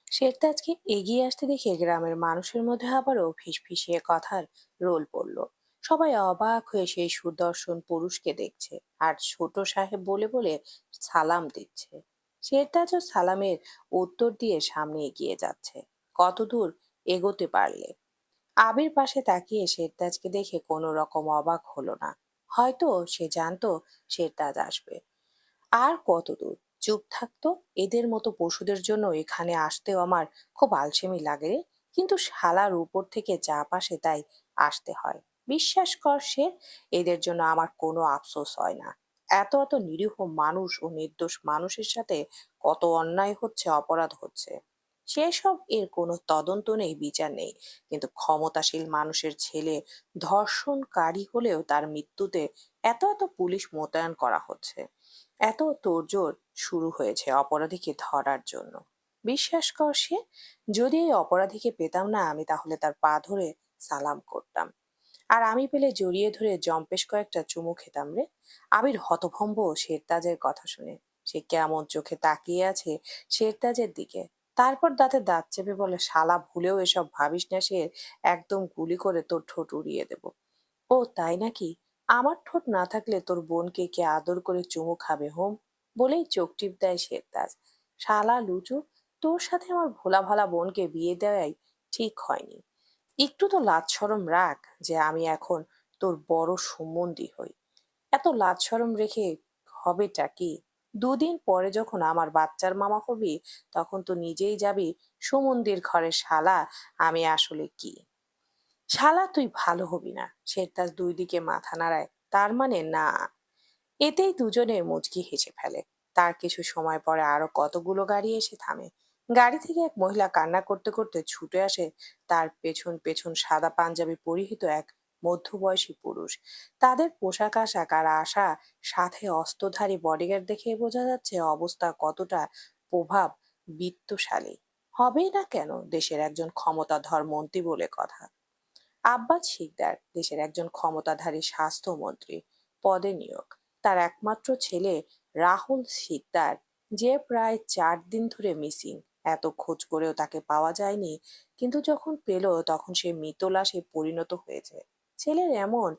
শেরতাজকে এগিয়ে আসতে দেখে গ্রামের মানুষের মধ্যে আবারও ফিসফিসিয়ে কথার রোল পড়ল। সবাই অবাক হয়ে সেই সুদর্শন পুরুষকে দেখছে আর ছোট সাহেব বলে বলে সালাম দিচ্ছে। শেরতাজও সালামের উত্তর দিয়ে সামনে এগিয়ে যাচ্ছে। কতদূর এগোতে পারলে? আবির পাশে তাকিয়ে শেরতাজকে দেখে কোনো রকম অবাক হলো না। হয়তো সে জানতো শেরতাজ আসবে। আর কতদূর? চুপ থাকতো। এদের মতো পশুদের জন্য এখানে আসতেও আমার খুব আলসেমি লাগে রে। কিন্তু শালার উপর থেকে চাপ আসে তাই আসতে হয়। বিশ্বাস কর সে, এদের জন্য আমার কোনো আফসোস হয় না। এত এত নিরীহ মানুষ ও নির্দোষ মানুষের সাথে কত অন্যায় হচ্ছে, অপরাধ হচ্ছে, সেসব এর কোনো তদন্ত নেই, বিচার নেই। কিন্তু ক্ষমতাশীল মানুষের ছেলে ধর্ষণকারী হলেও তার মৃত্যুতে এত এত পুলিশ মোতায়েন করা হচ্ছে। এত তোড়জোড় শুরু হয়েছে অপরাধীকে ধরার জন্য। বিশ্বাস কর সে, যদি এই অপরাধীকে পেতাম না আমি, তাহলে তার পা ধরে সালাম করতাম। আর আমি পেলে জড়িয়ে ধরে জম্পেশ কয়েকটা চুমু খেতাম রে। আবির হতভম্ব শেরতাজের কথা শুনে। সে কেমন চোখে তাকিয়ে আছে শেরতাজের দিকে। তারপর দাঁতে দাঁত চেপে বলে, শালা ভুলেও এসব ভাবিস না সে, একদম গুলি করে তোর ঠোঁট উড়িয়ে দেব। ও তাই নাকি? আমার ঠোঁট না থাকলে তোর বোনকে কে আদর করে চুমু খাবে হোম? বলেই চোখ টিপ দেয় শেরতাজ। শালা লুচু, তোর সাথে আমার ভোলা ভালা বোনকে বিয়ে দেওয়াই ঠিক হয়নি। একটু তো লাজ শরম রাখ যে আমি এখন তোর বড় সম্বন্ধী হই। এত লাজ শরম রেখে হবেটা কি? দুদিন পরে যখন আমার বাচ্চার মামা হবি, তখন তো নিজেই যাবি সুমন্দির ঘরে। শালা আমি আসলে কি? শালা তুই ভালো হবি না। শেরতাজ দুই দিকে মাথা নাড়ায়, তার মানে না। এতেই দুজনে মুচকি হেসে ফেলে। তার কিছু সময় পরে আরো কতগুলো গাড়ি এসে থামে। গাড়ি থেকে এক মহিলা কান্না করতে করতে ছুটে আসে। তার পেছন পেছন সাদা পাঞ্জাবি পরিহিত এক মধ্যবয়সী পুরুষ। তাদের পোশাক আশাক আর আশা, সাথে অস্ত্রধারী বডিগার্ড দেখে বোঝা যাচ্ছে অবস্থা কতটা প্রভাব বিত্তশালী। হবেই না কেন, দেশের একজন ক্ষমতাধর মন্ত্রী বলে কথা। আব্বাস শিকদার দেশের একজন ক্ষমতাধারী স্বাস্থ্যমন্ত্রী পদে নিয়োগ। তার একমাত্র ছেলে রাহুল শিকদার, যে প্রায় 4 দিন ধরে মিসিং। এত খোঁজ করেও তাকে পাওয়া যায়নি। কিন্তু যখন পেল তখন সে মৃত লাশে পরিণত হয়েছে। ছেলের এমন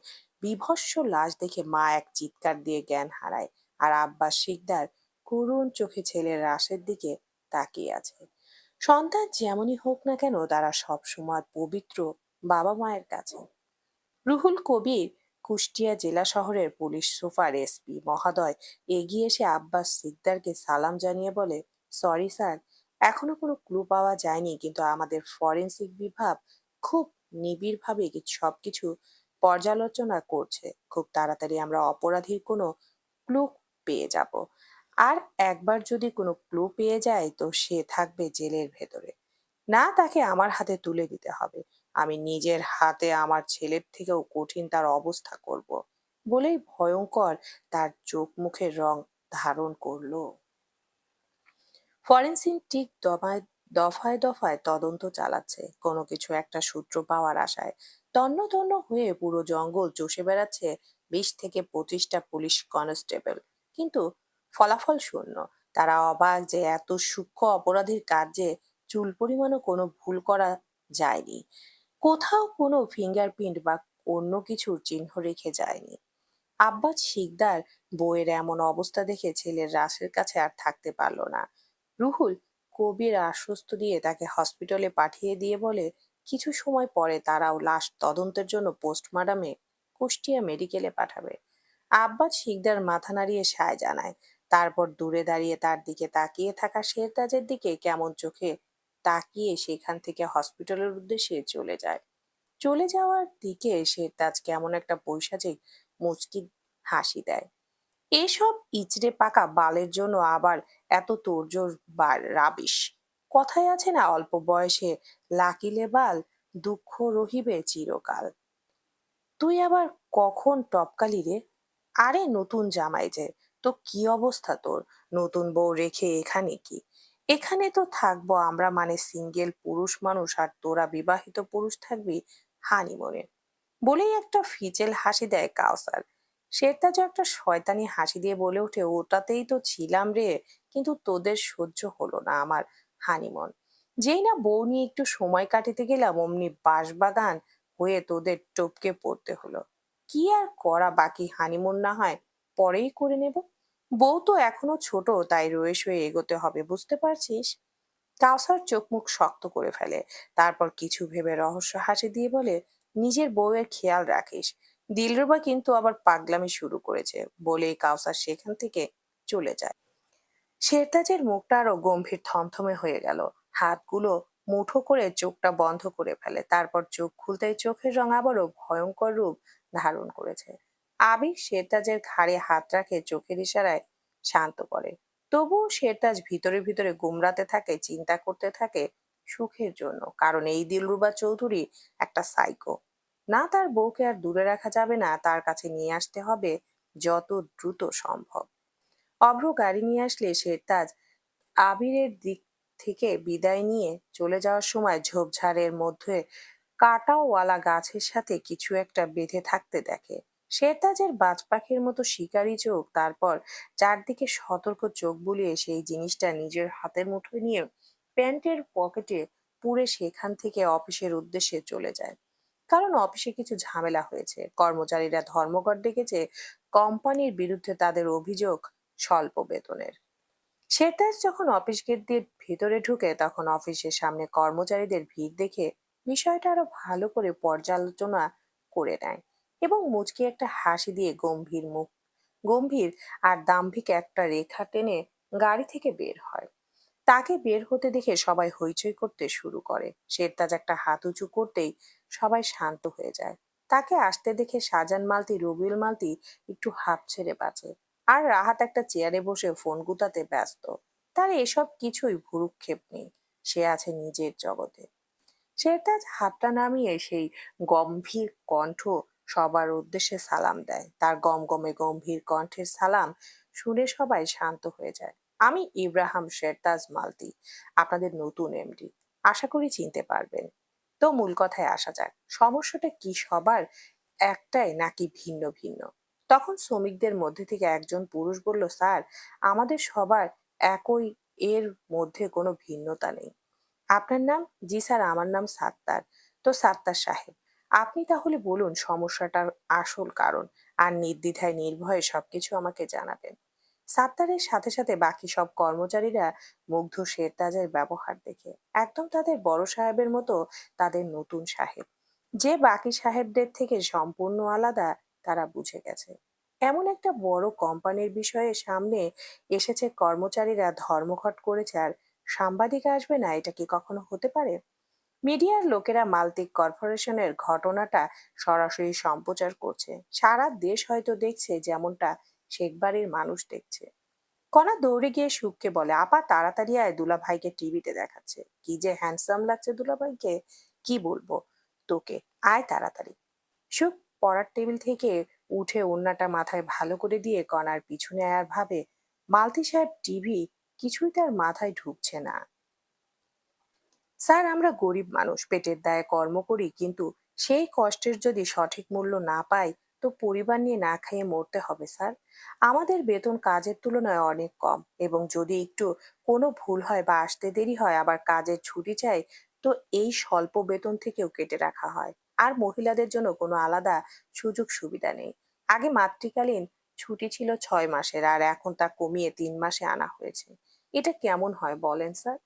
বিভৎস লাশ দেখে মা এক চিৎকার দিয়ে জ্ঞান হারায়। আর আব্বাস শিকদার করুণ চোখে ছেলের লাশের দিকে তাকিয়ে আছে। সন্তান যেমনই হোক না কেন, তারা সব সময় পবিত্র বাবা মায়ের কাছে। রুহুল কবির কুষ্টিয়া জেলা শহরের পুলিশ সুপার এসপি মহোদয় এগিয়ে এসে আব্বাস সিকদারকে সালাম জানিয়ে বলে, সরি স্যার, এখনো কোনো ক্লু পাওয়া যায়নি, কিন্তু আমাদের ফরেনসিক বিভাগ খুব নিবিড়ভাবে সবকিছু পর্যালোচনা করছে। খুব তাড়াতাড়ি আমরা অপরাধীর কোনো ক্লু পেয়ে যাব। আর একবার যদি কোনো ক্লু পেয়ে যায় তো সে থাকবে জেলের ভেতরে। না, তাকে আমার হাতে তুলে দিতে হবে। আমি নিজের হাতে আমার ছেলের থেকেও কঠিন তার অবস্থা করব। বলেই ভয়ঙ্কর তার চোখ মুখের রং ধারণ করলো। ফরেনসিক দফায় দফায় দফায় তদন্ত চালাচ্ছে কোনো কিছু একটা সূত্র পাওয়ার আশায়। তন্ন তন্ন হয়ে পুরো জঙ্গল চষে বেড়াচ্ছে 20 থেকে 25টা পুলিশ কনস্টেবল। কিন্তু ফলাফল শূন্য। তারা অবাক যে এত সূক্ষ্ম অপরাধীর কার্যে চুল পরিমাণও কোনো ভুল করা যায়নি। কোথাও কোনো ফিঙ্গারপ্রিন্ট বা অন্য কিছুর চিহ্ন রেখে যায়নি। আব্বাস শিকদার বউয়ের এমন অবস্থা দেখে ছেলের রাশের কাছে আর থাকতে পারল না। রুহুল কবির আশ্বস্ত দিয়ে তাকে হসপিটালে পাঠিয়ে দিয়ে বলে, কিছু সময় পরে তারাও লাশ তদন্তের জন্য পোস্টমর্টমে কুষ্টিয়া মেডিকেলে পাঠাবে। আব্বাস শিকদার মাথা নাড়িয়ে সায় জানায়। তারপর দূরে দাঁড়িয়ে তার দিকে তাকিয়ে থাকা শেরতাজের দিকে কেমন চোখে তাকিয়ে সেখান থেকে হসপিটালের উদ্দেশ্যে চলে যায়। চলে যাওয়ার দিকে শেরতাজ কেমন একটা পৈশাচিক মুচকি হাসি দেয়। এসব ইচড়ে পাকা বালের জন্য আবার এত তোড়জোড় বা রাবিশ? কথায় আছে না, অল্প বয়সে লাকিলে বাল, দুঃখ রহিবে চিরকাল। তুই আবার কখন টপকালি রে? আরে নতুন জামাই যে, তো কি অবস্থা তোর? নতুন বউ রেখে এখানে কি? এখানে তো থাকবো আমরা, মানে সিঙ্গেল পুরুষ মানুষ, আর তোরা বিবাহিত পুরুষ থাকবি হানিমুনে। বলেই একটা ফিচেল হাসি দেয় কাউসার। শেরতাজও একটা শয়তানি হাসি দিয়ে বলে ওঠে, ওটাতেই তো ছিলাম রে, কিন্তু তোদের সহ্য হলো না আমার হানিমুন। যেই না বউ নিয়ে একটু সময় কাটাতে গেলাম অমনি বাঁশবাগান হয়ে তোদের টপকে পড়তে হলো। কি আর করা, বাকি হানিমুন না হয় পরেই করে নেব। বউ তো এখনো ছোট, তাই রয়ে সয়ে এগোতে হবে, বুঝতে পারছিস? কাউসার চোখ মুখ শক্ত করে ফেলে, তারপর কিছু ভেবে রহস্য হাসি দিয়ে বলে, নিজের বউয়ের খেয়াল রাখিস। দিলরুবা কিন্তু আবার পাগলামি শুরু করেছে। বলেই কাউসার সেখান থেকে চলে যায়। শেরতাজের মুখটা আরো গম্ভীর থমথমে হয়ে গেল। হাতগুলো মুঠো করে চোখটা বন্ধ করে ফেলে, তারপর চোখ খুলতেই চোখের রং আবারও ভয়ঙ্কর রূপ ধারণ করেছে। আবির শেরতাজের ঘাড়ে হাত রাখে, চোখের ইশারায় শান্ত করে। তবুও শেরতাজ ভিতরে ভিতরে গুমরাতে থাকে, চিন্তা করতে থাকে সুখের জন্য, কারণ এই দিলরুবা চৌধুরী একটা সাইকো। না, তার বউকে আর দূরে রাখা যাবে না, তার কাছে নিয়ে আসতে হবে যত দ্রুত সম্ভব। অভ্র গাড়ি নিয়ে আসলে শেরতাজ আবিরের দিক থেকে বিদায় নিয়ে চলে যাওয়ার সময় ঝোপঝাড়ের মধ্যে কাঁটাওয়ালা গাছের সাথে কিছু একটা বেঁধে থাকতে দেখে। শেরতাজের বাজ পাখির মতো শিকারী চোখ, তারপর চারদিকে সতর্ক চোখ বুলিয়ে সেই জিনিসটা নিজের হাতের মুঠোয় নিয়ে প্যান্টের পকেটে পুরে সেখান থেকে অফিসের উদ্দেশ্যে চলে যায়। কারণ অফিসে কিছু ঝামেলা হয়েছে, কর্মচারীরা ধর্মঘট ডেকেছে, কোম্পানির বিরুদ্ধে তাদের অভিযোগ স্বল্প বেতনের। শেরতাজ যখন অফিস গেট দিয়ে ভেতরে ঢুকে তখন অফিসের সামনে কর্মচারীদের ভিড় দেখে বিষয়টা আরো ভালো করে পর্যালোচনা করে নেয় এবং মুচকি একটা হাসি দিয়ে গম্ভীর আর দাম্ভিক একটা রেখা টেনে গাড়ি থেকে বের হয়। তাকে বের হতে দেখে সবাই হইচই করতে শুরু করে। শেরতাজ একটা হাত উঁচু করতেই সবাই শান্ত হয়ে যায়। তাকে আসতে দেখে শাহজাহান মালতি, রবিউল মালতি একটু হাঁপ ছেড়ে বাঁচে। আর রাহাত একটা চেয়ারে বসে ফোন গুতাতে ব্যস্ত। তার এসব কিছুই ভুরুক্ষেপ নেই, সে আছে নিজের জগতে। শেরতাজ হাতটা নামিয়ে সেই গম্ভীর কণ্ঠ সবার উদ্দেশ্যে সালাম দেয়। তার গমগমে গম্ভীর কণ্ঠের সালাম শুনে সবাই শান্ত হয়ে যায়। আমি ইব্রাহিম শেরতাজ মালতি, আপনাদের নতুন এমডি। আশা করি চিনতে পারবেন। তো মূল কথায় আসা যাক, সমস্যাটা কি সবার একটাই নাকি ভিন্ন ভিন্ন? তখন শ্রমিকদের মধ্যে থেকে একজন পুরুষ বলল, স্যার, আমাদের সবার একই, এর মধ্যে কোনো ভিন্নতা নেই। আপনার নাম? জি স্যার, আমার নাম সাত্তার। তো সাত্তার সাহেব, আপনি তাহলে বলুন সমস্যাটার আসল কারণ, আর নির্দ্বিধায় নির্ভয়ে সবকিছু আমাকে জানাবেন। সাত্তারের সাথে সাথে বাকি সব কর্মচারীরা মুগ্ধ শেরতাজের ব্যবহার দেখে, একদম তাদের বড় সাহেবের মতো। তাদের নতুন সাহেব যে বাকি সাহেবদের থেকে সম্পূর্ণ আলাদা, তারা বুঝে গেছে। এমন একটা বড় কোম্পানির বিষয়ে সামনে এসেছে, কর্মচারীরা ধর্মঘট করেছে আর সাংবাদিক আসবে না, এটা কি কখনো হতে পারে? মিডিয়ার লোকেরা মাল্টিক কর্পোরেশনের ঘটনাটা সরাসরি সম্প্রচার করছে। সারা দেশ হয়তো দেখছে যেমনটা শেখবাড়ির মানুষ দেখছে। কণা দৌড়ে গিয়ে সুখকে বলে, আপা তাড়াতাড়ি আয়, দুলা ভাইকে টিভিতে দেখাচ্ছে। কি যে হ্যান্ডসাম লাগছে দুলা ভাইকে, কি বলবো তোকে, আয় তাড়াতাড়ি। সুখ পড়ার টেবিল থেকে উঠে ওড়নাটা মাথায় ভালো করে দিয়ে কণার পিছনে আর ভাবে, মালতি সাহেব টিভি কিছুই তার মাথায় ঢুকছে না। স্যার, আমরা গরিব মানুষ, পেটের দায়ে কর্ম করি, কিন্তু সেই কষ্টের যদি সঠিক মূল্য না পাই তো পরিবার নিয়ে না খেয়ে মরতে হবে স্যার। আমাদের বেতন কাজের তুলনায় অনেক কম, এবং যদি একটু কোনো ভুল হয় বা আসতে দেরি হয়, আবার কাজের ছুটি চাই, তো এই স্বল্প বেতন থেকেও কেটে রাখা হয়। আর মহিলাদের জন্য কোনো আলাদা সুযোগ সুবিধা নেই। আগে মাতৃকালীন ছুটি ছিল 6 মাসের, আর এখন তা কমিয়ে 3 মাসে আনা হয়েছে। এটা কেমন হয় বলেন স্যার?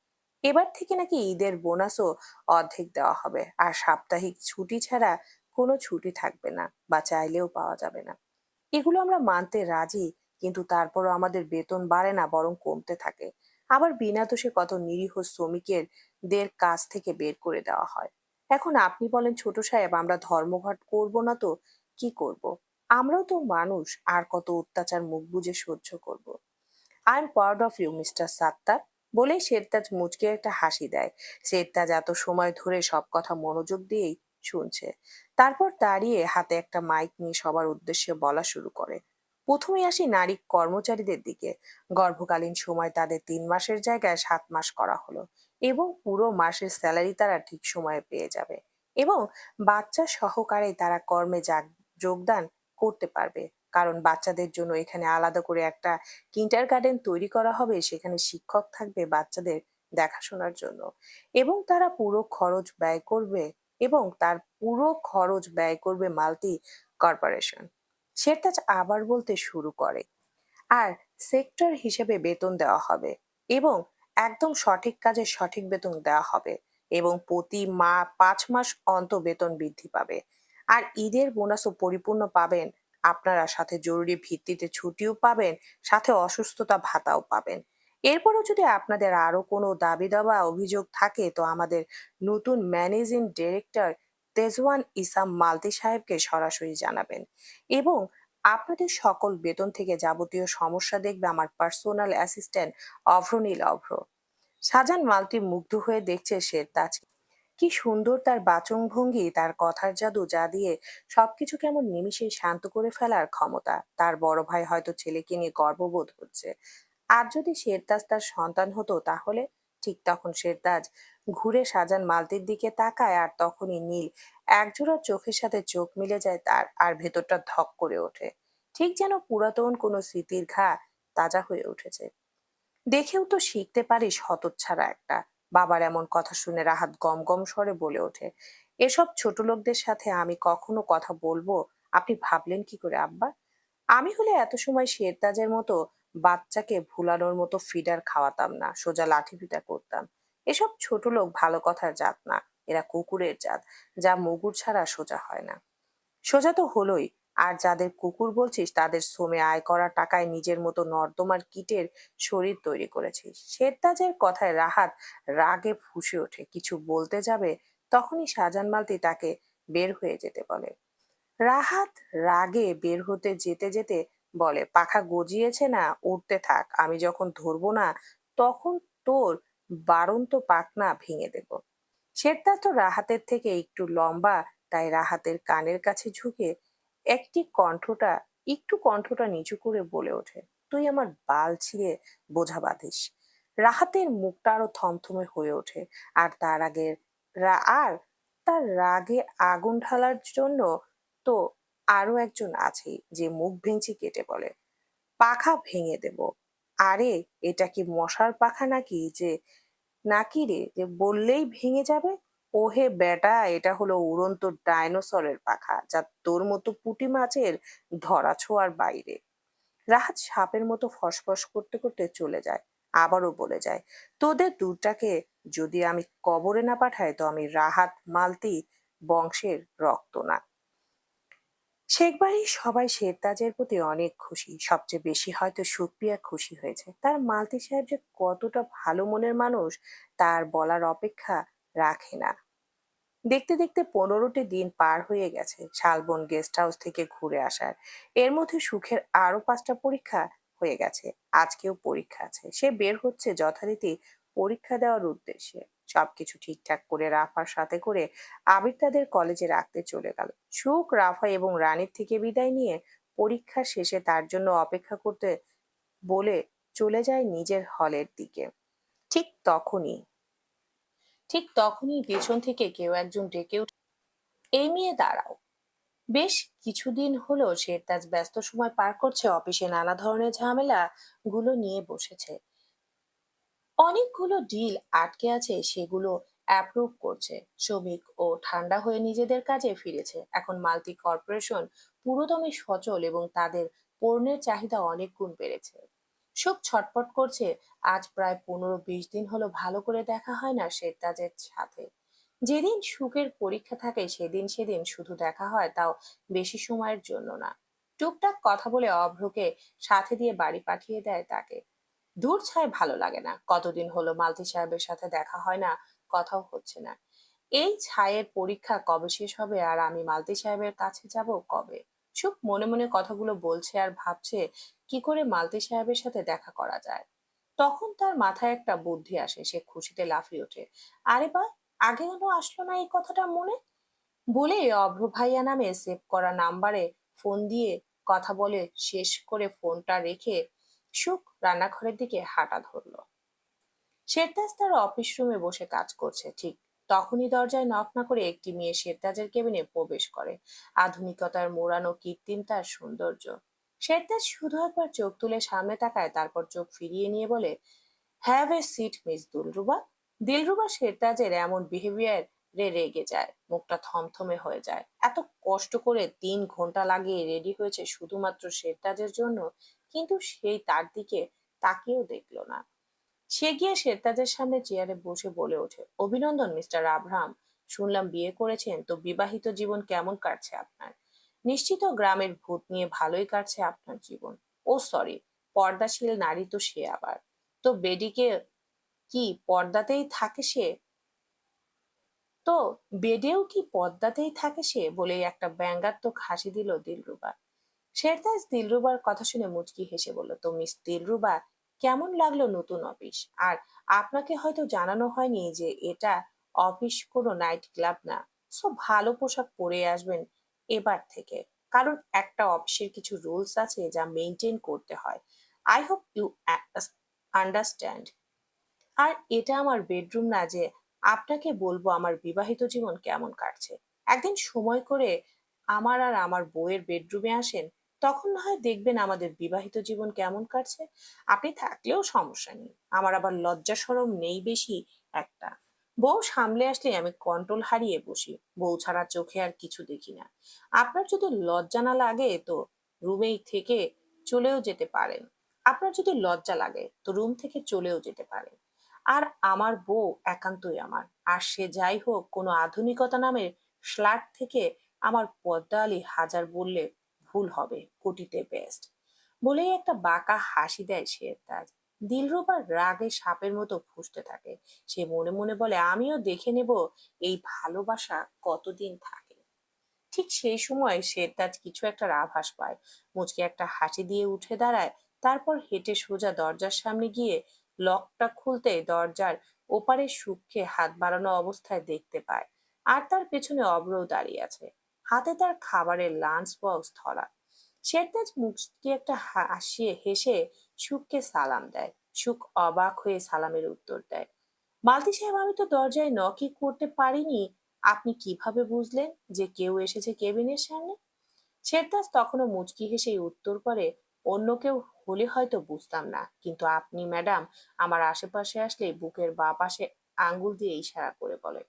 এবার থেকে নাকি ঈদের বোনাসও অর্ধেক দেওয়া হবে, আর সাপ্তাহিক ছুটি ছাড়া কোনো ছুটি থাকবে না বা চাইলেও পাওয়া যাবে না। এগুলো আমরা মানতে রাজি, কিন্তু তারপরও আমাদের বেতন বাড়ে না, বরং কমতে থাকে। আবার বিনা দোষে কত নিরীহ শ্রমিকের দের কাজ থেকে বের করে দেওয়া হয়। এখন আপনি বলেন ছোট সাহেব, আমরা ধর্মঘট করব না তো কি করব? আমরাও তো মানুষ, আর কত অত্যাচার মুখ বুজে সহ্য করব। I am proud of you mister Sattar, বলেই শেরতাজ মুচকে একটা হাসি দেয়। শেরতাজ এত সময় ধরে সব কথা মনোযোগ দিয়েই শুনছে। তারপর দাঁড়িয়ে হাতে একটা মাইক নিয়ে সবার উদ্দেশ্যে বলা শুরু করে। প্রথমে আসি নারী কর্মচারীদের দিকে। গর্ভকালীন সময় তাদের 3 মাসের জায়গায় 7 মাস করা হলো, এবং পুরো মাসের স্যালারি তারা ঠিক সময়ে পেয়ে যাবে, এবং বাচ্চা সহকারে তারা কর্মে যোগদান করতে পারবে। কারণ বাচ্চাদের জন্য এখানে আলাদা করে একটা কিন্ডারগার্টেন তৈরি করা হবে, সেখানে শিক্ষক থাকবে বাচ্চাদের দেখাশোনার জন্য, এবং তার পুরো খরচ ব্যয় করবে মাল্টি কর্পোরেশন। শেরতাজ আবার বলতে শুরু করে, আর সেক্টর হিসেবে বেতন দেওয়া হবে, এবং একদম সঠিক কাজে সঠিক বেতন দেওয়া হবে, এবং প্রতি 5 মাস অন্তর বেতন বৃদ্ধি পাবে। আর ঈদের বোনাসও পরিপূর্ণ পাবেন আপনারা, সাথে জরুরি ভিত্তিতে ছুটিও পাবেন, সাথে অসুস্থতা ভাতাও পাবেন। এরপরও যদি আপনাদের আরো কোনো দাবি দাবা অভিযোগ থাকে, তো আমাদের নতুন ম্যানেজিং ডিরেক্টর তেজওয়ান ইসাম মালতি সাহেবকে সরাসরি জানাবেন, এবং আপনাদের সকল বেতন থেকে যাবতীয় সমস্যা দেখবে আমার পার্সোনাল অ্যাসিস্ট্যান্ট অভ্র। শাহজাহান মালতি মুগ্ধ হয়ে দেখছে শেরতাজ, কি সুন্দর তার বাচনভঙ্গি, তার কথার জাদু, যা দিয়ে সবকিছু কেমন নিমিষেই শান্ত করে ফেলার ক্ষমতা। তার বড় ভাই হয়তো ছেলেকে নিয়ে গর্ববোধ হচ্ছে। আর যদি শেরতাজ তার সন্তান হতো তাহলে? ঠিক তখন শেরতাজ ঘুরে শাহজাহান মালতির দিকে তাকায়, আর তখনই নীল একজোড়া চোখের সাথে চোখ মিলে যায় তার, আর ভেতরটা ধক করে ওঠে, ঠিক যেন পুরাতন কোনো স্মৃতির ঘা তাজা হয়ে উঠেছে। দেখেও তো শিখতে পারিস হতচ্ছাড়া একটা। বাবার এমন কথা শুনে রাহাত গম গম স্বরে বলে ওঠে, এসব ছোট লোকদের সাথে আমি কখনো কথা বলবো? আপনি ভাবলেন কি করে আব্বা? আমি হলে এত সময় শেরতাজের মতো বাচ্চাকে ভুলানোর মতো ফিডার খাওয়াতাম না, সোজা লাঠি পিটা করতাম। এসব ছোট লোক ভালো কথার জাত না, এরা কুকুরের জাত, যা মুগুর ছাড়া সোজা হয় না। সোজা তো হলোই। আর যাদের কুকুর বলছিস, তাদের শ্রমে আয় করা টাকায় নিজের মতো নর্দমার কীটের শরীর তৈরি করেছিস। শেরতাজের কথায় রাহাত রাগে ফুঁসে ওঠে, কিছু বলতে যাবে, তখনই শাহজাহান মালতি তাকে বের হয়ে যেতে বলে। রাহাত রাগে বের হতে যেতে যেতে বলে, পাখা গজিয়েছে না, উড়তে থাক, আমি যখন ধরবো না তখন তোর বাড়ন্ত পাখনা ভেঙে দেব। শেরতাজ তো রাহাতের থেকে একটু লম্বা, তাই রাহাতের কানের কাছে ঝুঁকে একটু কণ্ঠটা নিচু করে বলে ওঠে, তুই আমার বাল ছিঁড়ে বোঝা বাঁধিস। রাহাতের মুখটা আরো থমথমে হয়ে ওঠে, আর তার আগে আর তার রাগে আগুন ঢালার জন্য তো আরো একজন আছেই, যে মুখ ভেঙচি কেটে বলে, পাখা ভেঙে দেব? আরে, এটা কি মশার পাখা নাকি রে, যে বললেই ভেঙে যাবে? ওহে বেটা, এটা হলো উড়ন্ত ডাইনোসরের পাখা, যা তোর মতো পুঁটি মাছের ধরা ছোঁয়ার বাইরে। রাহাত সাপের মতো ফসফস করতে করতে চলে যায়, আবারও বলে যায়, তোদের দুটাকে যদি আমি কবরে না পাঠাই, তো আমি রাহাত মালতি বংশের রক্ত না। শেখবাড়ির সবাই শেরতাজের প্রতি অনেক খুশি, সবচেয়ে বেশি হয়তো সুপ্রিয়া খুশি হয়েছে। তার মালতি সাহেব যে কতটা ভালো মনের মানুষ, তার বলার অপেক্ষা রাখে না। দেখতে দেখতে 15টি দিন পার হয়ে গেছে শালবন গেস্ট হাউস থেকে ঘুরে আসার। এর মধ্যে সুখের আরো 5টা পরীক্ষা হয়ে গেছে, আজকেও পরীক্ষা আছে। সে বের হচ্ছে যথারীতি পরীক্ষা দেওয়ার উদ্দেশ্যে। সবকিছু ঠিকঠাক করে রাফার সাথে করে আবির তাদের কলেজে রাখতে চলে গেল। সুখ রাফা এবং রানীর থেকে বিদায় নিয়ে পরীক্ষা শেষে তার জন্য অপেক্ষা করতে বলে চলে যায় নিজের হলের দিকে। ঠিক তখনই ঠিক তখনই পেছন থেকে কেউ একজন ডেকে উঠে, এই মেয়ে দাঁড়াও। বেশ কিছুদিন হলো শেরতাজ ব্যস্ত সময় পার করছে অফিসে, নানা ধরনের ঝামেলা গুলো নিয়ে বসেছে। অনেকগুলো ডিল আটকে আছে, সেগুলো অ্যাপ্রুভ করছে শ্রমিক, ও ঠান্ডা হয়ে নিজেদের কাজে ফিরেছে। এখন মাল্টি কর্পোরেশন পুরোদমে সচল, এবং তাদের পণ্যের চাহিদা অনেক গুণ বেড়েছে। সব ছটপট করছে। আজ প্রায় 15-20 দিন হলো ভালো করে দেখা হয় না শেরতাজের সাথে। যেদিন সুখের পরীক্ষা থাকে সেদিন সেদিন শুধু দেখা হয়, তাও বেশি সময়ের জন্য না। টুকটাক কথা বলে অভ্রকে সাথে দিয়ে বাড়ি পাঠিয়ে দেয় তাকে। দূর ছায় ভালো লাগে না, কতদিন হলো মালতি সাহেবের সাথে দেখা হয় না, কথাও হচ্ছে না। এই ছায়ের পরীক্ষা কবে শেষ হবে, আর আমি মালতি সাহেবের কাছে যাব কবে? সুখ মনে মনে কথাগুলো বলছে আর ভাবছে কি করে মালতি সাহেবের সাথে দেখা করা যায়। তখন তার মাথায় একটা বুদ্ধি আসে, সে খুশিতে লাফিয়ে ওঠে, আরে বা, আগে কেন আসলো না এই কথাটা মনে? বলে অভ্র ভাইয়া নামে সেভ করা নাম্বারে ফোন দিয়ে কথা বলে শেষ করে ফোনটা রেখে সুখ রান্নাঘরের দিকে হাঁটা ধরলো। শেরতাজ তার অফিস রুমে বসে কাজ করছে, ঠিক তখনই দরজায় নক না করে একটি মেয়ে শেরতাজের কেবিনে প্রবেশ করে। আধুনিকতার মোড়ানো কৃত্রিম তার সৌন্দর্য। শেরতাজ শুধু একবার চোখ তুলে সামনে তাকায়, তারপর চোখ ফিরিয়ে নিয়ে বলে, have a seat miss Dilruba. Dilruba শেরতাজের এমন বিহেভিয়ার রেগে যায়, মুখটা থমথমে হয়ে যায়। এত কষ্ট করে 3 ঘন্টা লাগিয়ে রেডি হয়েছে শুধুমাত্র শেরতাজের জন্য, কিন্তু সেই তার দিকে তাকিয়েও দেখলো না। সে গিয়ে শেরতাজের সামনে চেয়ারে বসে বলে ওঠে, অভিনন্দন মিস্টার আব্রাহাম, শুনলাম বিয়ে করেছেন, তো বিবাহিত জীবন কেমন কাটছে আপনার? নিশ্চিত গ্রামের ভূত নিয়ে ভালোই কাটছে আপনার জীবন। ও সরি, পর্দাশীল নারী তো সে আবার। তো বেডিকে কি পর্দাতেই থাকে সে? তো বেডেও কি পর্দাতেই থাকে সে, বলে একটা ব্যঙ্গাত্মক হাসি দিল দিলরুবা। শেরতাজ দিলরুবার কথা শুনে মুচকি হেসে বলল, তো মিস দিলরুবা, কেমন লাগলো নতুন অফিস? আর আপনাকে হয়তো জানানো হয়নি যে এটা অফিস কোনো নাইট ক্লাব না। সো ভালো পোশাক পরে আসবেন এবার থেকে, কারণ একটা অফিসের কিছু রুলস আছে যা মেনটেন করতে হয়। I hope you understand. আর এটা আমার বেডরুম না যে আপনাকে বলবো আমার বিবাহিত জীবন কেমন কাটছে। একদিন সময় করে আমার আর আমার বউয়ের বেডরুমে আসেন, তখন না হয় দেখবেন আমাদের বিবাহিত জীবন কেমন কাটছে। আপনি থাকলেও সমস্যা নেই, আমার আবার লজ্জা শরম নেই বেশি একটা। বউ সামলে আসলে আমি কন্ট্রোল হারিয়ে বসি, বউ ছাড়া চোখে আর কিছু দেখি না। আপনার যদি লজ্জা না লাগে তো রুমেই থেকে চলেও যেতে পারেন। আপনার যদি লজ্জা লাগে তো রুম থেকে চলেও যেতে পারেন। আর আমার বউ একান্তই আমার, আর সে যাই হোক কোনো আধুনিকতা নামের স্লাট থেকে আমার পদ্মা আলী হাজার বললে ভুল হবে, কোটিতে বেস্ট। বলেই একটা বাঁকা হাসি দেয় শেরতাজ। দিলরুবা রাগে সাপের মতো ফুঁসতে থাকে। সে মনে মনে বলে, আমিও দেখে নেব এই ভালোবাসা কতদিন থাকে। ঠিক সেই সময় শেরতাজ কিছু একটা আভাস পায়, মুচকে একটা হাসি দিয়ে উঠে দাঁড়ায়। তারপর হেঁটে সোজা দরজার সামনে গিয়ে লকটা খুলতে দরজার ওপারে সুখকে হাত বাড়ানো অবস্থায় দেখতে পায়। আর তার পেছনে অব্রও দাঁড়িয়ে আছে, হাতে তার খাবারের লাঞ্চ বক্স ধরা। শেরতাজ মুচকি একটা হাসিয়ে হেসে সুখকে সালাম দেয়। সুখ অবাক হয়ে সালামের উত্তর দেয়, মালতী সাহেব, আমি তো দরজায় নকই করতে পারিনি। আপনি কিভাবে বুঝলেন যে কেউ এসেছে কেবিনের সামনে? শেরতাজ তখনও মুচকি হেসেই উত্তর করে, অন্য কেউ হলে হয়তো বুঝতাম না, কিন্তু আপনি ম্যাডাম আমার আশেপাশে আসলে বুকের বাঁ পাশে আঙ্গুল দিয়ে ইশারা করে বলে।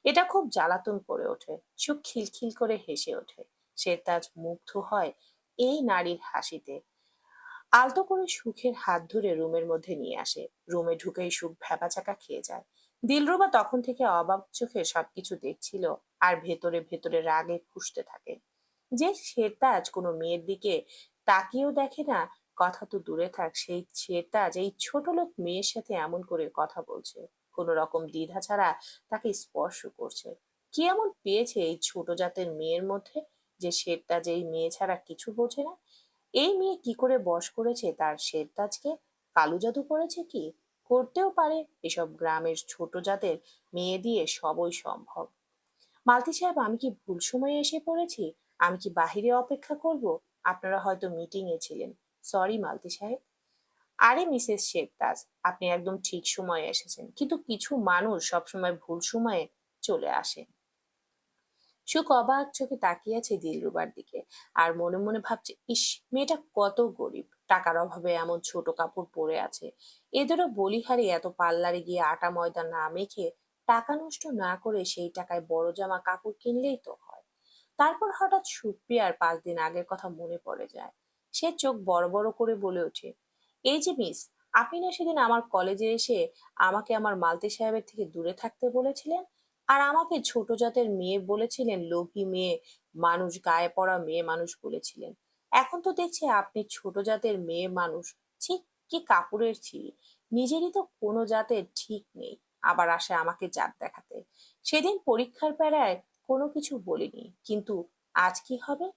এটা খুব জ্বালাতন করে ওঠে। সুখ খিলখিল করে হেসে ওঠে। শেরতাজ মুগ্ধ হয় এই নারীর হাসিতে। আলতো করে সুখের হাত ধরে রুমের মধ্যে নিয়ে আসে। রুমে ঢুকেই সুখ ভ্যাবাচাকা খেয়ে যায়। দিলরুবা তখন থেকে অবাক চোখে সবকিছু দেখছিল, আর ভেতরে ভেতরে রাগে ফুঁসতে থাকে। যে শেরতাজ কোনো মেয়ের দিকে তাকিয়েও দেখে না, কথা তো দূরে থাক, সেই শেরতাজ এই ছোট লোক মেয়ের সাথে এমন করে কথা বলছে, কোন রকম দ্বিধা ছাড়া তাকে স্পর্শ করছে। কি এমন পেয়েছে এই ছোট জাতের মেয়ের মধ্যে যে শেরতাজ এই মেয়ে ছাড়া কিছু বোঝে না? এই মেয়ে কি করে বশ করেছে তার শেরতাজকে? কালু জাদু করেছে কি? করতেও পারে, এসব গ্রামের ছোট জাতের মেয়ে দিয়ে সবই সম্ভব। মালতী সাহেব, আমি কি ভুল সময়ে এসে পড়েছি? আমি কি বাহিরে অপেক্ষা করব? আপনারা হয়তো মিটিং এ ছিলেন। সরি মালতী সাহেব। আরে মিসেস শেরতাজ, আপনি একদম ঠিক সময়ে এসেছেন, কিন্তু কিছু মানুষ সবসময় ভুল সময়ে চলে আসে। সুখ অবাক চোখে তাকিয়ে আছে দিলরুবার দিকে, আর মনে মনে ভাবছে, ইস, মেয়েটা কত গরিব, টাকার অভাবে এমন ছোট কাপড় পরে আছে। এদেরও বলিহারি এত পার্লারে গিয়ে আটা ময়দা না মেখে টাকা নষ্ট না করে সেই টাকায় বড় জামা কাপড় কিনলেই তো হয়। তারপর হঠাৎ সুপ্রিয়ার 5 দিন আগের কথা মনে পড়ে যায়। সে চোখ বড় বড় করে বলে ওঠে, এই যে মিস, আপনি না সেদিন আমার কলেজে এসে আমাকে আমার মালতী সাহেবের থেকে দূরে থাকতে বলেছিলেন, আর আমাকে ছোট জাতের মেয়ে বলেছিলেন, লোভী মেয়ে মানুষ, গায়ে পড়া মেয়ে মানুষ বলেছিলেন। এখন তো দেখছি আপনি ছোট জাতের মেয়ে মানুষ। ছি, কি কাপড়ের ছিঁড়ি! নিজেরই তো কোনো জাতের ঠিক নেই, আবার আসে আমাকে জাত দেখাতে। সেদিন পরীক্ষার বেলায় কোনো কিছু বলিনি, কিন্তু আজ কি হবে?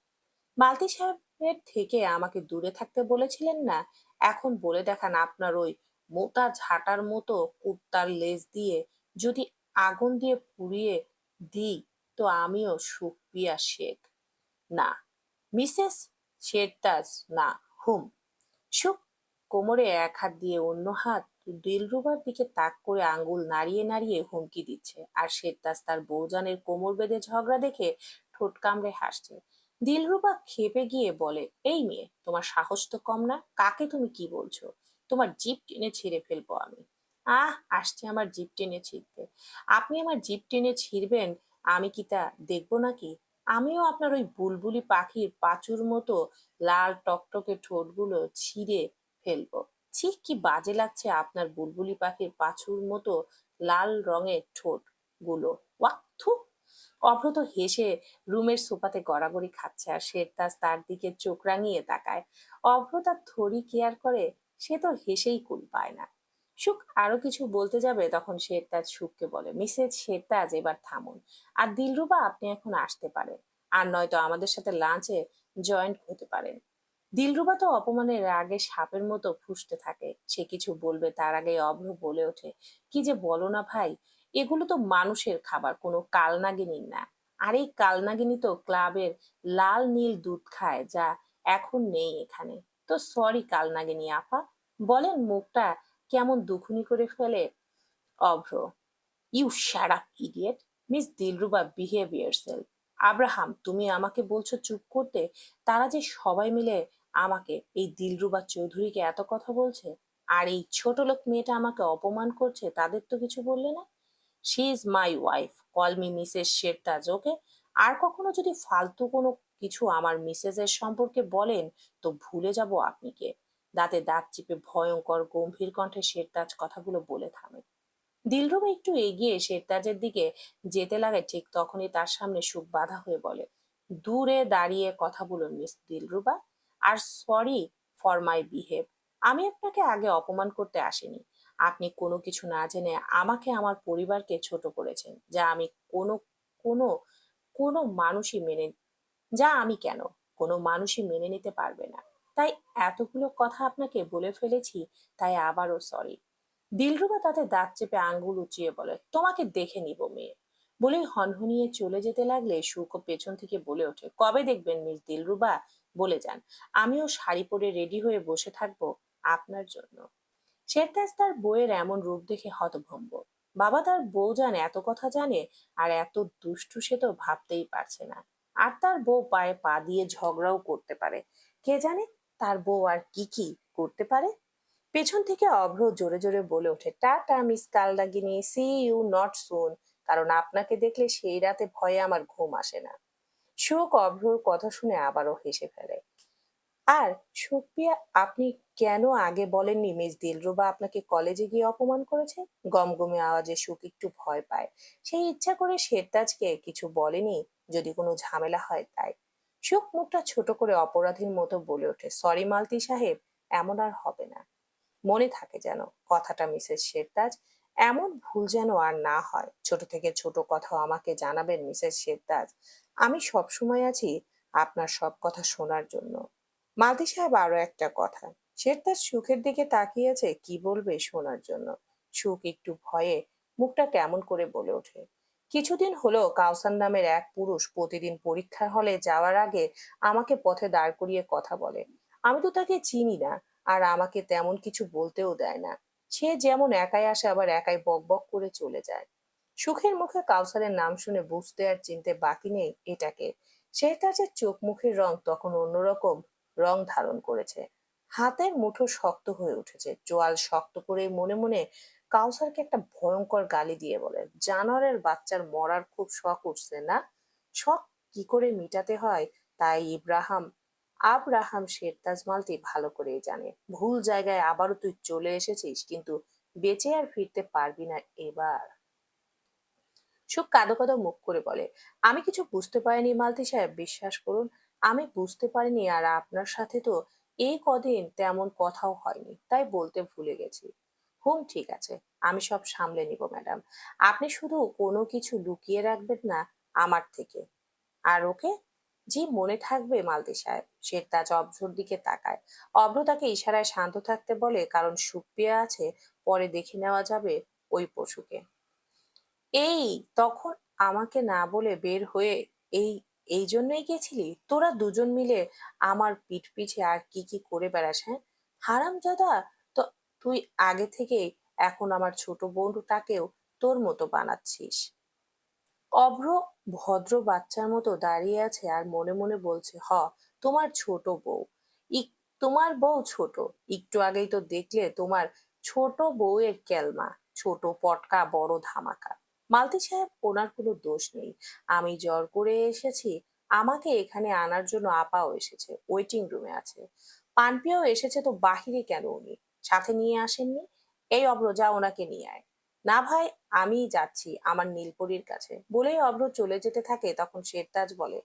মালতী সাহেবের থেকে আমাকে দূরে থাকতে বলেছিলেন না, এখন বলে দেখান আপনার ওই মোটা ঝাঁটার মতো কুত্তার লেজ দিয়ে যদি আগুন দিয়ে পুড়িয়ে দিই, তো আমিও সুপ্রিয়া শেখ না, মিসেস শেরতাজ না, হুম। সুখ কোমরে এক হাত দিয়ে অন্য হাত দিলরুবার দিকে তাক করে আঙ্গুল নাড়িয়ে নাড়িয়ে হুমকি দিচ্ছে, আর শেরতাজ তার বউজানের কোমর বেঁধে ঝগড়া দেখে ঠোঁট কামড়ে হাসছে। দিলরুবা খেপে গিয়ে বলে, এই মেয়ে, তোমার সাহস তো কম না, কাকে তুমি কি বলছো? তোমার জিভ টেনে ছিঁড়ে ফেলবো আমি। আসছে আমার জিভ টেনে ছিঁড়তে। আপনি আমার জিভ টেনে ছিঁড়বেন, আমি কি তা দেখবো নাকি? আমিও আপনার ওই বুলবুলি পাখির পাঁচুর মতো লাল টকটকে ঠোঁটগুলো ছিঁড়ে ফেলবো। ছি, কি বাজে লাগছে আপনার বুলবুলি পাখির পাঁচুর মতো লাল রঙের ঠোঁট গুলো। ওয়াক, থু। অভ্র তো হেসে রুমের সোফাতে গড়াগড়ি খাচ্ছে, আর শেরতাজ তার দিকে চোখ রাঙিয়ে তাকায়। অভ্র তার থোড়ি কেয়ার করে, সে তো হেসেই কুল পায় না। সুখ আরো কিছু বলতে যাবে, তখন শেরতাজ সুখকে বলে, মিসেস শেরতাজ, এবার থামুন। আর দিলরুবা, আপনি এখন আসতে পারেন, আর নয়তো আমাদের সাথে লাঞ্চে জয়েন্ট হতে পারেন। দিলরুবা তো অপমানের রাগে সাপের মতো ফুঁসতে থাকে। সে কিছু বলবে তার আগে অভ্র বলে ওঠে, কি যে বলো না ভাই, এগুলো তো মানুষের খাবার, কোনো কালনাগিনীর না। আর এই কালনাগিনী তো ক্লাবের লাল নীল দুধ খায়, যা এখন নেই এখানে। তো সরি কালনাগিনী আপা, বলেন। মুখটা কেমন দুখুনি করে ফেলে Abhra. You shut up idiot. Miss Dilruba, behave yourself. Abraham, তুমি আমাকে বলছো চুপ করতে, তারা যে সবাই মিলে আমাকে, এই দিলরুবা চৌধুরীকে এত কথা বলছে, আর এই ছোট লোক মেয়েটা আমাকে অপমান করছে, তাদের তো কিছু বললে না? She is my wife, call me Mrs Shertaj, okay? আর কখনো যদি ফালতু কোনো কিছু আমার মিসেসের সম্পর্কে বলেন, তো ভুলে যাব আপনি কে। দাঁতে দাঁত চিপে ভয়ঙ্কর গম্ভীর কণ্ঠে শেরতাজ কথাগুলো বলে থামে। দিলরুবা একটু এগিয়ে শেরতাজের দিকে যেতে লাগে, ঠিক তখনই তার সামনে সুখ বাধা হয়ে বলে, দূরে দাঁড়িয়ে কথা বলুন মিস দিলরুবা। আর সরি ফর মাই বিহেভ। আমি আপনাকে আগে অপমান করতে আসিনি। আপনি কোনো কিছু না জেনে আমাকে, আমার পরিবারকে ছোট করেছেন, যা আমি কোনো কোনো কোনো মানুষই মেনে যা আমি কেন কোনো মানুষই মেনে নিতে পারবে না। তাই এতগুলো কথা আপনাকে বলে ফেলেছি, তাই আবারও সরি। দিলরুবা তাতে দাঁত চেপে আঙ্গুল উঁচিয়ে বলে, তোমাকে দেখে নিব মেয়ে। বলেই হনহনিয়ে চলে যেতে লাগলে সুখ পেছন থেকে বলে ওঠে, কবে দেখবেন মিস দিলরুবা, বলে যান। আমিও শাড়ি পরে রেডি হয়ে বসে থাকবো আপনার জন্য। শেরতাজ তার বউয়ের এমন রূপ দেখে হতভম্ব। বাবা, তার বউ যান এত কথা জানে, আর এত দুষ্টু, সে তো ভাবতেই পারছে না। আর তার বউ পায়ে পা দিয়ে ঝগড়াও করতে পারে। কে জানে তার বউ আর কি কি করতে পারে। পেছন থেকে অভ্র জোরে জোরে বলে ওঠে, টাটা মিস কালদাগিনি, সি ইউ নট সুন। কারণ আপনাকে দেখলে সেই রাতে ভয়ে আমার ঘুম আসে না। শোক অভ্রর কথা শুনে আবারও হেসে ফেলে। আর সুপ্রিয়া, আপনি কেন আগে বলেননি মিস দিলরুবা আপনাকে কলেজে গিয়ে অপমান করেছে? গমগমে আওয়াজে সুখ একটু ভয় পায়। সেই ইচ্ছা করে শেরতাজকে কিছু বলেনি, যদি কোনো ঝামেলা হয় তাই। সুখ মুখটা ছোট করে অপরাধীর মতো বলে ওঠে, সরি মালতি সাহেব, এমন আর হবে না। মনে থাকে যেন কথাটা মিসেস শেরতাজ, এমন ভুল যেন আর না হয়। ছোট থেকে ছোট কথাও আমাকে জানাবেন মিসেস শেরতাজ। আমি সবসময় আছি আপনার সব কথা শোনার জন্য। মালতী সাহেব, আরো একটা কথা। শেরতাজ সুখের দিকে তাকিয়েছে, কি বলবে শোনার জন্য। সুখ একটু ভয়ে মুখটা কেমন করে বলে ওঠে, কিছুদিন হলো কাউসার নামের এক পুরুষ প্রতিদিন পরীক্ষার হলে যাওয়ার আগে আমাকে পথে দাঁড় করিয়ে কথা বলে। আমি তো তাকে চিনি না, আর আমাকে তেমন কিছু বলতেও দেয় না। সে যেমন একাই আসে, আবার একাই বক বক করে চলে যায়। সুখের মুখে কাউসারের নাম শুনে বুঝতে আর চিনতে বাকি নেই এটাকে। শেরতাজের চোখ মুখের রং তখন অন্যরকম রং ধারণ করেছে। হাতের মুঠো শক্ত হয়ে উঠেছে, চোয়াল শক্ত করে মনে মনে কাউসারকে একটা ভয়ঙ্কর গালি দিয়ে বলে, জানোয়ারের বাচ্চার মরার খুব শখ উঠছে না? শখ কি করে মিটাতে হয়, তাই আব্রাহাম শেরতাজ মালতি ভালো করেই জানে। ভুল জায়গায় আবারও তুই চলে এসেছিস, কিন্তু বেঁচে আর ফিরতে পারবি না এবার। সুখ কাঁদো কাঁদো মুখ করে বলে, আমি কিছু বুঝতে পারিনি মালতী সাহেব, বিশ্বাস করুন। আমি বুঝতে পারিনি, আর আপনার সাথে তো এই কদিন তেমন কথাও হয়নি, তাই বলতে ভুলে গেছি। হুম, ঠিক আছে, আমি সব সামলে নিব ম্যাডাম। আপনি শুধু কোনো কিছু লুকিয়ে রাখবেন না আমার থেকে। আর ওকে? জি, মনে থাকবে মালতী সাহেব। শেরতাজ অভ্রর দিকে তাকায়। অভ্র তাকে ইশারায় শান্ত থাকতে বলে, কারণ সুপ্রিয়া আছে, পরে দেখে নেওয়া যাবে ওই পশুকে। এই, তখন আমাকে না বলে বের হয়ে এই এই জন্যই গেছিলি? তোরা দুজন মিলে আমার পিঠ পিছে আর কি কি করে বেড়াস, হ্যাঁ? হারামজাদা। তো তুই আগে থেকে এখন আমার ছোট বোনটাকেও তোর মতো বানাচ্ছিস। অভ্র ভদ্র বাচ্চার মতো দাঁড়িয়ে আছে, আর মনে মনে বলছে, তোমার ছোট বউ। তোমার বউ ছোট। একটু আগেই তো দেখলে তোমার ছোট বউয়ের কেলমা, ছোট পটকা বড় ধামাকা। মালতী সাহেব, ওনার কোনো দোষ নেই। আমি জ্বর করে এসেছি, আমাকে এখানে আনার জন্য আপাও এসেছে, ওয়েটিং রুমে আছে। পানপিয়াও এসেছে, তো বাহিরে কেন উনি? সাথে নিয়ে আসেননি? এই অব্র, যা ওনাকে নিয়ে আয়। না ভাই, আমিই যাচ্ছি আমার নীলপরীর কাছে বলেই অব্র চলে যেতে থাকে। তখন শেরতাজ বলে,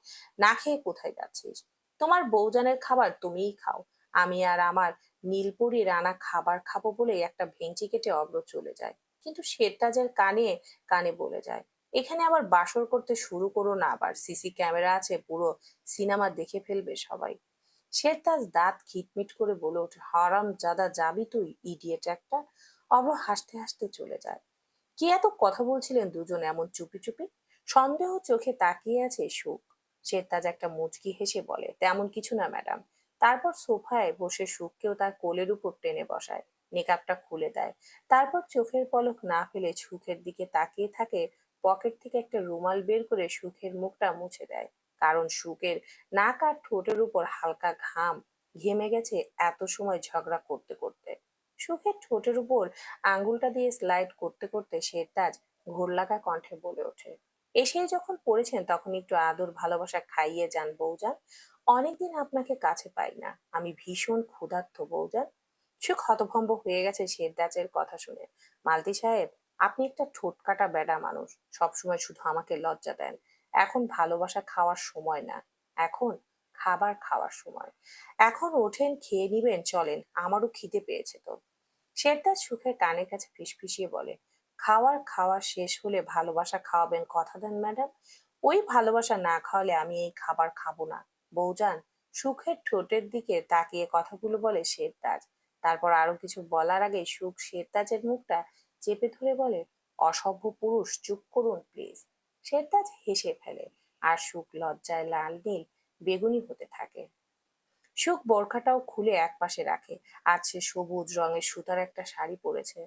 না খেয়ে কোথায় যাচ্ছিস? তোমার বউজানের খাবার তুমিই খাও। আমি আর আমার নীলপরী রানা খাবার খাবো বলে একটা ভেঙচি কেটে অব্র চলে যায়। কিন্তু শেরতাজের কানে কানে বলে যায়, এখানে আবার বাসর করতে শুরু করো না, আবার সিসি ক্যামেরা আছে, পুরো সিনেমা দেখে ফেলবে সবাই। শেরতাজ দাঁত খিটমিট করে বলে ওঠে, হারাম জাদা, যাবি তুই, ইডিয়েট একটা। অব্র হাসতে হাসতে চলে যায়। কি এত কথা বলছিলেন দুজন এমন চুপি চুপি? সন্দেহ চোখে তাকিয়ে আছে সুখ। শেরতাজ একটা মুচকি হেসে বলে, তেমন কিছু না ম্যাডাম। তারপর সোফায় বসে সুখকেও তার কোলের উপর টেনে বসায়, নেকাবটা খুলে দেয়। তারপর চোখের পলক না ফেলে সুখের দিকে তাকিয়ে থাকে। পকেট থেকে একটা রুমাল বের করে সুখের মুখটা মুছে দেয়। কারণ সুখের নাক আর ঠোঁটের উপর হালকা ঘাম ঘেমে গেছে এত সময় ঝগড়া করতে করতে। সুখের ঠোঁটের উপর আঙ্গুলটা দিয়ে স্লাইড করতে করতে শেরতাজ ঘোর লাগা কণ্ঠে বলে ওঠে, এসেই যখন পড়েছেন তখন একটু আদর ভালোবাসা খাইয়ে যান বউজান। অনেকদিন আপনাকে কাছে পাই না, আমি ভীষণ ক্ষুধার্ত বউজান। সুখ হতভম্ব হয়ে গেছে শেরতাজের কথা শুনে। মালতী সাহেব, আপনি একটা ঠোঁটকাটা বেডা মানুষ, সবসময় শুধু আমাকে লজ্জা দেন। এখন ভালোবাসা খাওয়ার সময় না, এখন খাবার খাওয়ার সময়। এখন ওঠেন, খেয়ে নিবেন, চলেন, আমারও খিদে পেয়েছে তো। শেরতাজ সুখের কানের কাছে ফিসফিসিয়ে বলে, খাওয়ার খাওয়া শেষ হলে ভালোবাসা খাওয়াবেন, কথা দেন ম্যাডাম। ওই ভালোবাসা না খাওয়ালে আমি এই খাবার খাবো না বউজান। সুখের ঠোঁটের দিকে তাকিয়ে কথাগুলো বলে শেরতাজ। তারপর আরো কিছু বলার আগে সুখ শেরতাজের মুখটা চেপে ধরে বলে, অসভ্য পুরুষ, চুপ করুন প্লিজ। শেরতাজ হেসে ফেলে, আর সুখ লজ্জায় লাল নীল বেগুনি হতে থাকে। সুখ বোরখাটাও খুলে একপাশে রাখে। আজ সে সবুজ রঙের সুতার একটা শাড়ি পরেছে।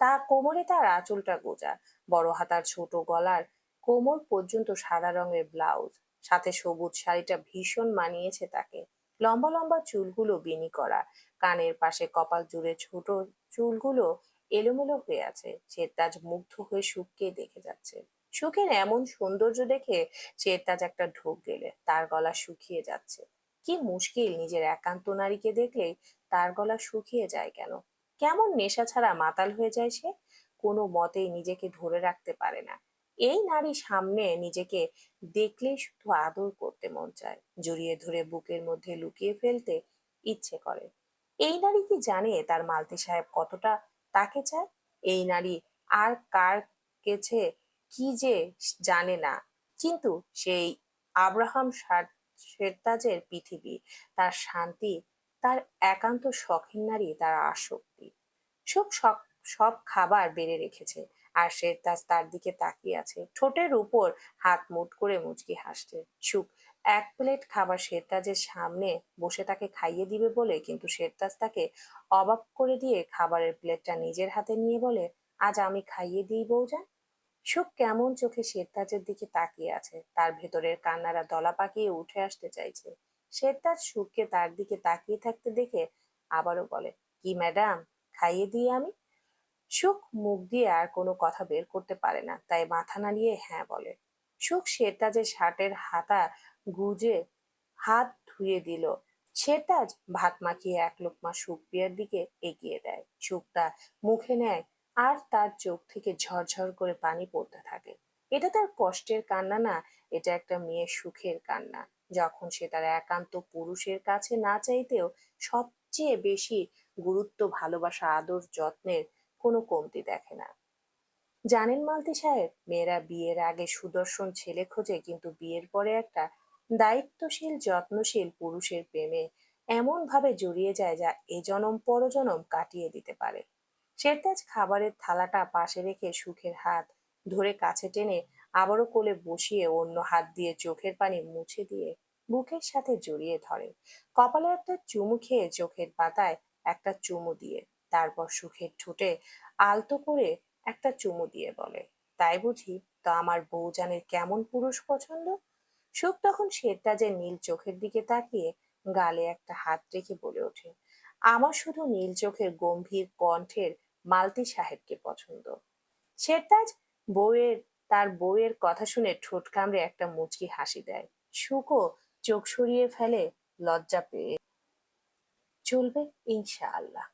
তা কোমরে তার আঁচলটা গোজা, বড় হাতার ছোট গলার কোমর পর্যন্ত সাদা রঙের ব্লাউজ। সাথে সবুজ শাড়িটা ভীষণ মানিয়েছে তাকে। লম্বা লম্বা চুলগুলো বেনি করা, কানের পাশে কপাল জুড়ে ছোট চুলগুলো এলোমেলো হয়ে আছে। শেরতাজ মুগ্ধ হয়ে সুখকে দেখে যাচ্ছে। সুখের এমন সৌন্দর্য দেখে শেরতাজ একটা ঢোক গেলে, তার গলা শুকিয়ে যাচ্ছে। কি মুশকিল, নিজের একান্ত নারীকে দেখলেই তার গলা শুকিয়ে যায় কেন? কেমন নেশা ছাড়া মাতাল হয়ে যায় সে, কোনো মতেই নিজেকে ধরে রাখতে পারে না। এই নারী সামনে নিজেকে দেখলেই শুধু আদর করতে মন চায়, জড়িয়ে ধরে বুকের মধ্যে লুকিয়ে ফেলতে ইচ্ছে করে। এই নারী কি জানে তার মালতী সাহেব কতটা তাকে চায়? এই নারী আর কার কাছে কি যে জানে না, কিন্তু সেই আব্রাহাম শেরতাজের পৃথিবী, তার শান্তি, তার একান্ত শখের নারী, তার আসক্তি। সুখ সব সব খাবার বেড়ে রেখেছে, আর শেরতাজ তার দিকে তাকিয়ে আছে, ঠোঁটের উপর হাত মুঠ করে মুচকি হাসছে। সুখ এক প্লেট খাবার শেরতাজের সামনে বসে তাকে খাইয়ে দিবে বলে, কিন্তু শেরতাজ তাকে অবাক করে দিয়ে খাবারের প্লেটটা নিজের হাতে নিয়ে বলে, আজ আমি খাইয়ে দিই বউজান। সুখ কেমন চোখে শেরতাজের দিকে তাকিয়ে আছে, তার ভেতরের কান্নারা দলা পাকিয়ে উঠে আসতে চাইছে। শেরতাজ সুখকে তার দিকে তাকিয়ে থাকতে দেখে আবারও বলে, কি ম্যাডাম, খাইয়ে দিই আমি? সুখ মুখ দিয়ে আর কোনো কথা বের করতে পারে না, তাই মাথা নাড়িয়ে হ্যাঁ বলে। সুখ শেরতাজের শার্টের হাতা গুজে হাত ধুয়ে দিল। শেরতাজ ভাত মাখিয়ে এক লোকমা সুখপিয়ার দিকে এগিয়ে দেয়। সুখটা মুখে নেয়, আর তার চোখ থেকে ঝরঝর করে পানি পড়তে থাকে। এটা তার কষ্টের কান্না না, এটা একটা মেয়ের সুখের কান্না, যখন সে তার একান্ত পুরুষের কাছে না চাইতেও সবচেয়ে বেশি গুরুত্ব, ভালোবাসা, আদর, যত্নের কোনো কমতি দেখে না। জানেন মালতী সাহেব, মেয়েরা বিয়ের আগে সুদর্শন ছেলে খোঁজে, কিন্তু বিয়ের পরে একটা দায়িত্বশীল যত্নশীল পুরুষের প্রেমে এমন ভাবে জড়িয়ে যায়, যা এ জনম পরজনম কাটিয়ে দিতে পারে। শেরতাজ খাবারের থালাটা পাশে রেখে সুখের হাত ধরে কাছে টেনে আবারও কোলে বসিয়ে অন্য হাত দিয়ে চোখের পানি মুছে দিয়ে বুকের সাথে জড়িয়ে ধরে। কপালে একটা চুমু খেয়ে চোখের পাতায় একটা চুমু দিয়ে, তারপর সুখের ঠোঁটে আলতো করে একটা চুমু দিয়ে বলে, তাই বুঝি, তো আমার বউজানের কেমন পুরুষ পছন্দ? সুখ তখন শেরতাজের নীল চোখের দিকে তাকিয়ে গালে একটা হাত রেখে বলে ওঠে, আমার শুধু নীল চোখের গম্ভীর কণ্ঠের মালতি সাহেবকে পছন্দ। শেরতাজ বউয়ের তার বউয়ের কথা শুনে ঠোঁট কামড়ে একটা মুচকি হাসি দেয়। শুকো চোখ সরিয়ে ফেলে লজ্জা পেয়ে। চলবে ইনশাআল্লাহ।